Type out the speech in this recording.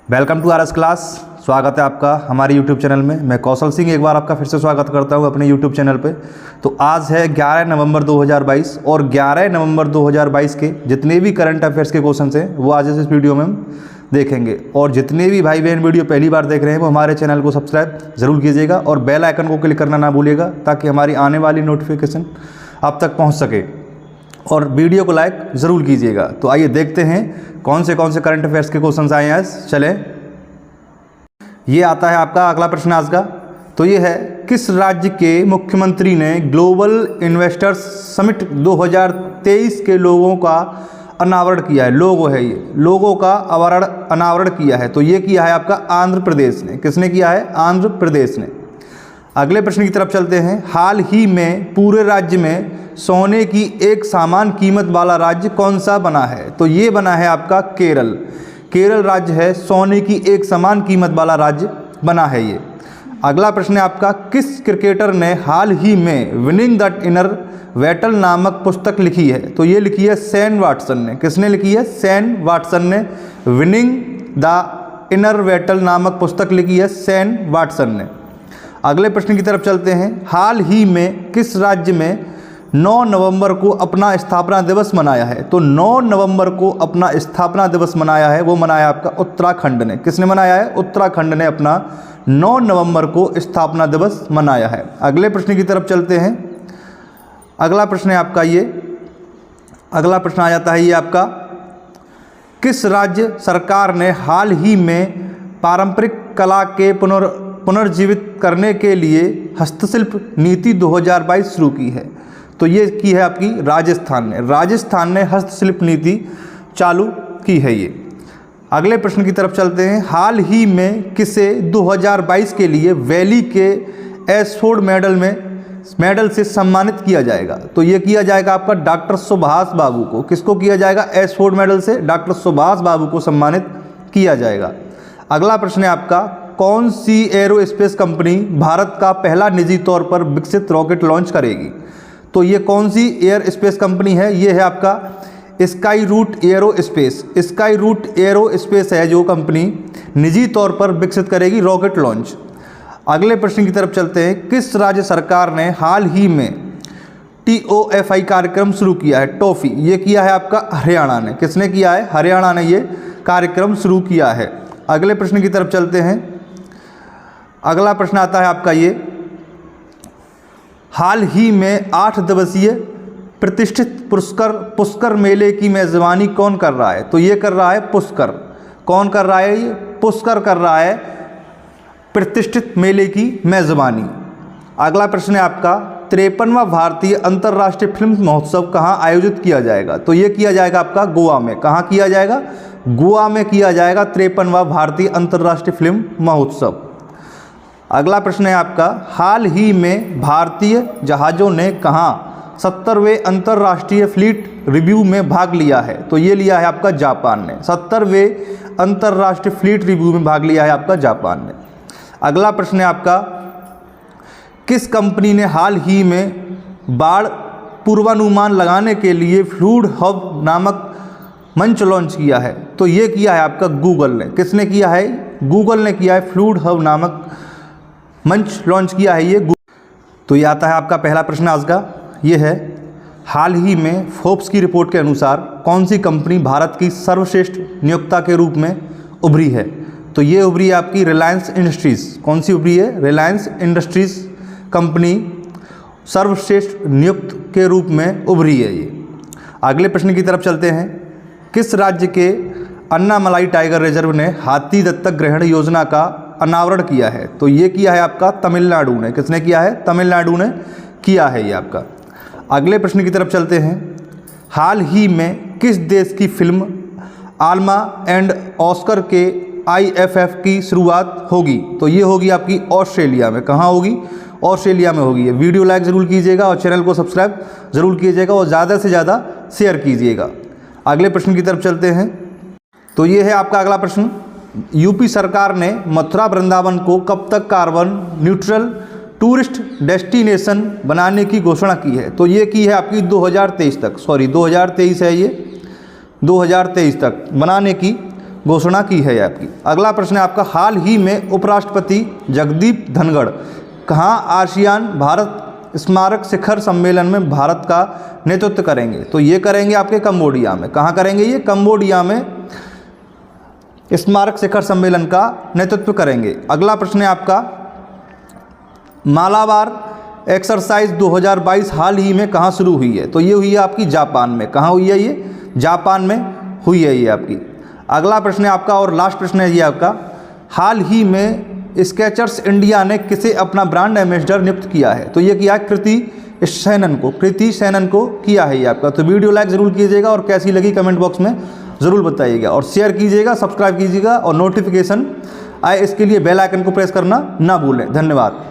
Welcome to RS class. स्वागत है आपका हमारे यूट्यूब चैनल में। मैं कौशल सिंह एक बार आपका फिर से स्वागत करता हूं अपने यूट्यूब चैनल पे। तो आज है 11 नवंबर 2022 और 11 नवंबर 2022 के जितने भी करंट अफेयर्स के क्वेश्चन हैं वो आज इस वीडियो में हम देखेंगे। और जितने भी भाई बहन वीडियो पहली बार देख रहे हैं वो हमारे चैनल को सब्सक्राइब ज़रूर कीजिएगा और बेल आइकन को क्लिक करना ना भूलिएगा ताकि हमारी आने वाली नोटिफिकेशन आप तक पहुँच सके, और वीडियो को लाइक ज़रूर कीजिएगा। तो आइए देखते हैं कौन से करंट अफेयर्स के क्वेश्चन आए हैं आज। चलें, ये आता है आपका अगला प्रश्न आज का। तो ये है, किस राज्य के मुख्यमंत्री ने ग्लोबल इन्वेस्टर्स समिट 2023 के लोगों का अनावरण किया है? लोगो है ये, लोगों का अनावरण किया है। तो ये किया है आपका आंध्र प्रदेश ने। किसने किया है? आंध्र प्रदेश ने। अगले प्रश्न की तरफ चलते हैं। हाल ही में पूरे राज्य में सोने की एक समान कीमत वाला राज्य कौन सा बना है? तो ये बना है आपका केरल। केरल राज्य है सोने की एक समान कीमत वाला राज्य बना है ये। अगला प्रश्न है आपका, किस क्रिकेटर ने हाल ही में विनिंग द इनर बैटल नामक पुस्तक लिखी है? तो ये लिखी है शेन वाटसन ने। किसने लिखी है? शेन वाटसन ने विनिंग द इनर बैटल नामक पुस्तक लिखी है शेन वाटसन ने। अगले प्रश्न की तरफ चलते हैं। हाल ही में किस राज्य में 9 नवंबर को अपना स्थापना दिवस मनाया है? तो 9 नवंबर को अपना स्थापना दिवस मनाया है, वो मनाया आपका उत्तराखंड ने। किसने मनाया है? उत्तराखंड ने अपना 9 नवंबर को स्थापना दिवस मनाया है। अगले प्रश्न की तरफ चलते हैं। अगला प्रश्न है आपका ये, अगला प्रश्न आ जाता है ये आपका, किस राज्य सरकार ने हाल ही में पारंपरिक कला के पुनर्जीवित करने के लिए हस्तशिल्प नीति 2022 शुरू की है? तो ये की है आपकी राजस्थान ने। राजस्थान ने हस्तशिल्प नीति चालू की है ये। अगले प्रश्न की तरफ चलते हैं। हाल ही में किसे 2022 के लिए वैली के एशफोर्ड मेडल से सम्मानित किया जाएगा? तो ये किया जाएगा आपका डॉक्टर सुभाष बाबू को। किसको किया जाएगा? एशफोर्ड मेडल से डॉक्टर सुभाष बाबू को सम्मानित किया जाएगा। अगला प्रश्न है आपका, कौन सी एरोस्पेस कंपनी भारत का पहला निजी तौर पर विकसित रॉकेट लॉन्च करेगी? तो ये कौन सी एयर स्पेस कंपनी है? ये है आपका Skyroot Aerospace. Skyroot Aerospace है जो कंपनी निजी तौर पर विकसित करेगी रॉकेट लॉन्च। अगले प्रश्न की तरफ चलते हैं। किस राज्य सरकार ने हाल ही में TOFI कार्यक्रम शुरू किया है? टॉफी, ये किया है आपका हरियाणा ने। किसने किया है? हरियाणा ने ये कार्यक्रम शुरू किया है। अगले प्रश्न की तरफ चलते हैं। अगला प्रश्न आता है आपका ये, हाल ही में 8 दिवसीय प्रतिष्ठित पुष्कर मेले की मेज़बानी कौन कर रहा है? तो ये कर रहा है पुष्कर। कौन कर रहा है? ये पुष्कर कर रहा है प्रतिष्ठित मेले की मेज़बानी। अगला प्रश्न है आपका, 53वां भारतीय अंतर्राष्ट्रीय फिल्म महोत्सव कहाँ आयोजित किया जाएगा? तो ये किया जाएगा आपका गोवा में। कहाँ किया जाएगा? गोवा में किया जाएगा 53वां भारतीय अंतर्राष्ट्रीय फिल्म महोत्सव। अगला प्रश्न है आपका, हाल ही में भारतीय जहाज़ों ने कहाँ 70वें अंतर्राष्ट्रीय फ्लीट रिव्यू में भाग लिया है? तो ये लिया है आपका जापान ने। 70वें अंतर्राष्ट्रीय फ्लीट रिव्यू में भाग लिया है आपका जापान ने। अगला प्रश्न है आपका, किस कंपनी ने हाल ही में बाढ़ पूर्वानुमान लगाने के लिए फ्लूड हब नामक मंच लॉन्च किया है? तो ये किया है आपका गूगल ने। किसने किया है? गूगल ने किया है फ्लूड हब नामक मंच लॉन्च किया है ये। तो ये आता है आपका पहला प्रश्न आज का। ये है, हाल ही में फोर्ब्स की रिपोर्ट के अनुसार कौन सी कंपनी भारत की सर्वश्रेष्ठ नियोक्ता के रूप में उभरी है? तो ये उभरी है आपकी रिलायंस इंडस्ट्रीज़। कौन सी उभरी है? रिलायंस इंडस्ट्रीज़ कंपनी सर्वश्रेष्ठ नियुक्त के रूप में उभरी है ये। अगले प्रश्न की तरफ चलते हैं। किस राज्य के अन्नामलाई टाइगर रिजर्व ने हाथी दत्तक ग्रहण योजना का अनावरण किया है? तो ये किया है आपका तमिलनाडु ने। किसने किया है? तमिलनाडु ने किया है ये आपका। अगले प्रश्न की तरफ चलते हैं। हाल ही में किस देश की फिल्म आल्मा एंड ऑस्कर के IFF की शुरुआत होगी? तो ये होगी आपकी ऑस्ट्रेलिया में। कहाँ होगी? ऑस्ट्रेलिया में होगी। वीडियो लाइक ज़रूर कीजिएगा और चैनल को सब्सक्राइब ज़रूर कीजिएगा और ज़्यादा से ज़्यादा शेयर कीजिएगा। अगले प्रश्न की तरफ चलते हैं। तो ये है आपका अगला प्रश्न, यूपी सरकार ने मथुरा वृंदावन को कब तक कार्बन न्यूट्रल टूरिस्ट डेस्टिनेशन बनाने की घोषणा की है? तो ये की है आपकी 2023 तक, 2023 है ये, 2023 तक बनाने की घोषणा की है आपकी। अगला प्रश्न है आपका, हाल ही में उपराष्ट्रपति जगदीप धनखड़ कहाँ आसियान भारत स्मारक शिखर सम्मेलन में भारत का नेतृत्व करेंगे? तो ये करेंगे आपके कंबोडिया में। कहाँ करेंगे? ये कंबोडिया में स्मारक शिखर सम्मेलन का नेतृत्व करेंगे। अगला प्रश्न है आपका, मालाबार एक्सरसाइज 2022 हाल ही में कहाँ शुरू हुई है? तो ये हुई है आपकी जापान में। कहाँ हुई है? ये जापान में हुई है ये आपकी। अगला प्रश्न है आपका और लास्ट प्रश्न है ये आपका, हाल ही में स्केचर्स इंडिया ने किसे अपना ब्रांड एम्बेसडर नियुक्त किया है? तो ये किया है कृति सेनन को किया है ये आपका। तो वीडियो लाइक ज़रूर कीजिएगा और कैसी लगी कमेंट बॉक्स में ज़रूर बताइएगा और शेयर कीजिएगा, सब्सक्राइब कीजिएगा और नोटिफिकेशन आए इसके लिए बेल आइकन को प्रेस करना ना भूलें। धन्यवाद।